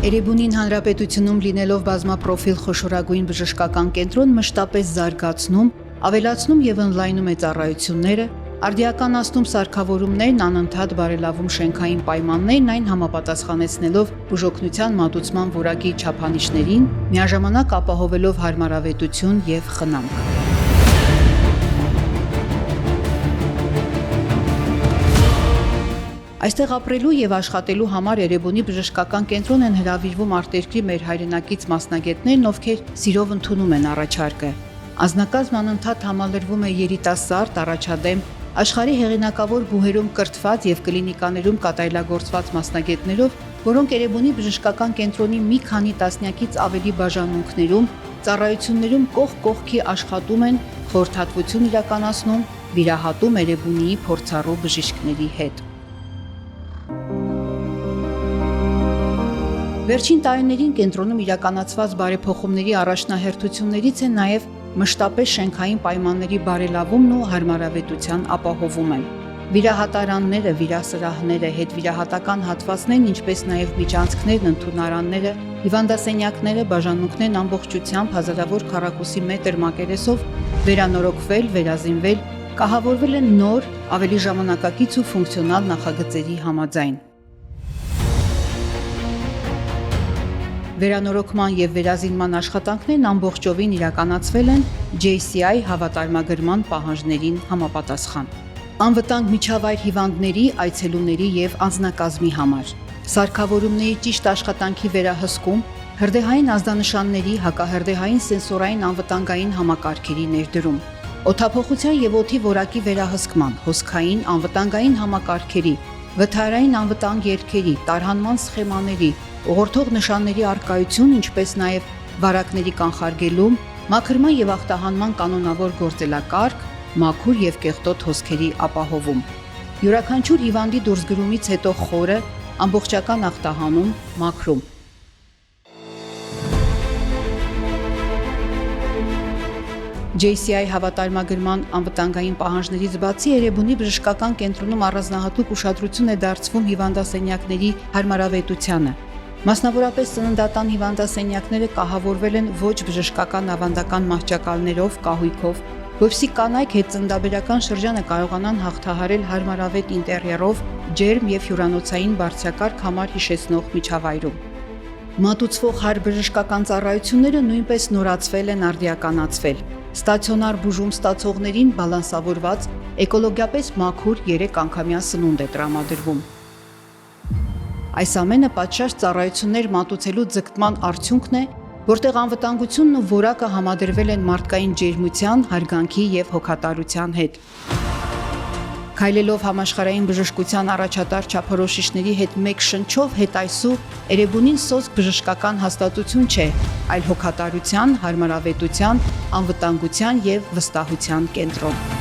Էրեբունին հանրապետությունում լինելով բազմապրոֆիլ խոշորագույն բժշկական կենտրոն մշտապես զարգացնում, ավելացնում եւ ընդլայնում է ծառայությունները, արդիականացնում սարքավորումներն, անընդհատ բարելավում շենքային պայմաններն, այն համապատասխանեցնելով բուժօգնության մատուցման որակի չափանիշներին, միաժամանակ ապահովելով հարմարավետություն եւ խնամք։ Այստեղ ապրելու եւ աշխատելու համար Էրեբունի բժշկական կենտրոն են հրավիրվում արտերկրի մեր հայրենակից մասնագետներն, ովքեր սիրով ընդունում են առաջարկը։ Անձնակազմն անընդհատ համալրվում է երիտասարդ, առաջադեմ, աշխարհի հեղինակավոր բուհերում կրթված եւ կլինիկաներում կատարելագործված մասնագետներով, որոնք Էրեբունի բժշկական կենտրոնի մի քանի տասնյակից ավելի բաժանմունքներում, ծառայություններում կողք կողքի աշխատում են, խորհրդատվություն իրականացնում, վիրահատում Էրեբունիի փորձառու բժիշկների հետ։ Վերջին տարիներին կենտրոնում իրականացված բարեփոխումների առաջնահերթություններից է նաև մշտապես շենքային պայմանների բարելավումն ու հարմարավետության ապահովումը։ Վիրահատարանները, վիրասրահները, հետվիրահատական հատվածներն, ինչպես նաև միջանցքներն, ընդունարանները, հիվանդասենյակները, բաժանմունքներն ամբողջությամբ հազարավոր քառակուսի մետր մակերեսով վերանորոգվել, վերազինվել, կահավորվել են նոր, ավելի ժամանակակից ու ֆունկցիոնալ նախագծերի համաձայն։ Վերանորոգման եւ վերազինման աշխատանքներն ամբողջովին իրականացվել են JCI հավատարմագրման պահանջներին համապատասխան։ Անվտանգ միջավայր հիվանդների, այցելուների եւ անձնակազմի համար։ Սարքավորումների ճիշտ աշխատանքի վերահսկում, հրդեհային ազդանշանների, հակահրդեհային սենսորային անվտանգային համակարգերի ներդրում, օդափոխության եւ օդի որակի վերահսկման, հոսքային անվտանգային համակարգերի, վթարային անվտանգ ելքերի, տարհանման սխեմաների, ուղղորդող նշանների առկայություն, ինչպես նաև վարակների կանխարգելում, մաքրման եւ ախտահանման կանոնավոր գործելակարգ, մաքուր եւ կեղտոտ հոսքերի ապահովում։ Յուրաքանչյուր հիվանդի դուրսգրումից հետո խորը, ամբողջական ախտահանում, մաքրում։ JCI հավատարմագրման անվտանգային պահանջներից բացի Էրեբունի բժշկական կենտրոնում առանձնահատուկ ուշադրություն է դարձվում հիվանդասենյակների հարմարավետությանը։ Մասնավորապես ծննդատան հիվանդասենյակները կահավորվել են ոչ բժշկական ավանդական մահճակալներով, կահույքով, որպեսզի կանայք հետծննդաբերական շրջանը կարողանան հաղթահարել հարմարավետ ինտերիերով, ջերմ եւ հյուրանոցային բարձրակարգ համար հիշեցնող միջավայրում։ Մատուցվող հարբժշկական ծառայությունները նույնպես նորացվել են, արդիականացվել։ Ստացիոնար բուժում ստացողներին բալանսավորված, էկոլոգիապես մաքուր 3 անգամյա սնունդ է տրամադրվում։ Այս ամենը պատշաճ ծառայություններ մատուցելու ձգտման արդյունքն է, որտեղ անվտանգությունն ու որակը համադրվել են մարդկային ջերմության, հարգանքի եւ հոգատարության հետ։ Քայլելով համաշխարհային բժշկության առաջատար չափորոշիչների հետ մեկ շնչով հետայսու, Էրեբունին սոսկ բժշկական հաստատություն չէ, այլ հոգատարության, հարմարավետության, անվտանգության եւ վստահության կենտրոն։